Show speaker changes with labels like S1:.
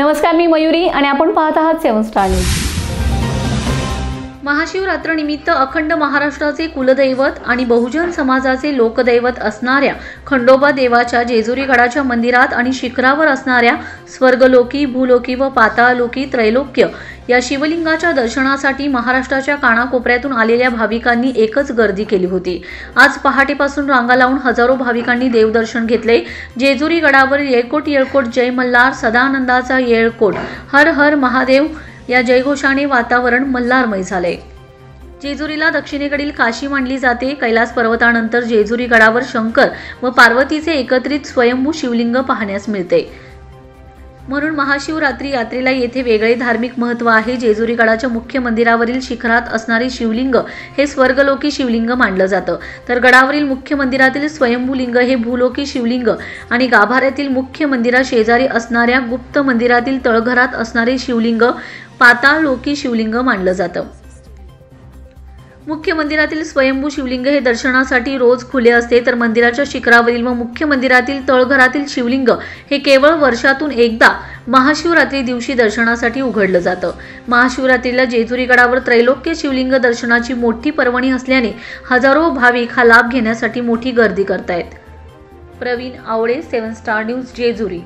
S1: नमस्कार, मी मयुरी आणि आपण पाहत आहात 7 स्टार न्यूज।
S2: महाशिवरात्रीनिमित्त अखंड महाराष्ट्राचे कुलदैवत आणि बहुजन समाजाचे लोकदैवत असणाऱ्या खंडोबा देवाच्या जेजुरी गडाच्या मंदिरात आणि शिखरावर असणाऱ्या स्वर्गलोकी, भूलोकी व पाताळलोकी त्रैलोक्य या शिवलिंगाच्या दर्शनासाठी महाराष्ट्राच्या कानाकोपऱ्यातून आलेल्या भाविकांनी एकच गर्दी केली होती। आज पहाटेपासून रांगा लावून हजारो भाविकांनी देवदर्शन घेतले। जेजुरी गडावर येळकोट येळकोट जय मल्हार, सदानंदाचा येळकोट, हर हर महादेव या जयघोषाने वातावरण मल्हारमय झाले। जेजुरीला दक्षिणेकडील काशी मानली जाते। कैलास पर्वतानंतर जेजुरी गडावर शंकर व पार्वतीचे एकत्रित स्वयंभू शिवलिंग पाहण्यास मिळते, म्हणून महाशिवरात्री यात्रेला येथे वेगळे धार्मिक महत्त्व आहे। जेजुरी गडाच्या मुख्य मंदिरावरील शिखरात असणारे शिवलिंग हे स्वर्गलोकी शिवलिंग मानलं जातं, तर गडावरील मुख्य मंदिरातील स्वयंभू लिंग हे भूलोकी शिवलिंग आणि गाभाऱ्यातील मुख्य मंदिरा शेजारी असणाऱ्या गुप्त मंदिरातील तळघरात असणारे शिवलिंग पाताळलोकी शिवलिंग मानलं जातं। मुख्य मंदिरातील स्वयंभू शिवलिंग हे दर्शनासाठी रोज खुले असते, तर मंदिराच्या शिखरावरील व मुख्य मंदिरातील तळघरातील शिवलिंग हे केवळ वर्षातून एकदा महाशिवरात्री दिवशी दर्शनासाठी उघडलं जातं। महाशिवरात्रीला जेजुरी गडावर त्रैलोक्य शिवलिंग दर्शनाची मोठी पर्वणी असल्याने हजारो भाविक हा लाभ घेण्यासाठी मोठी गर्दी करतायत। प्रवीण आवळे, 7 स्टार न्यूज, जेजुरी।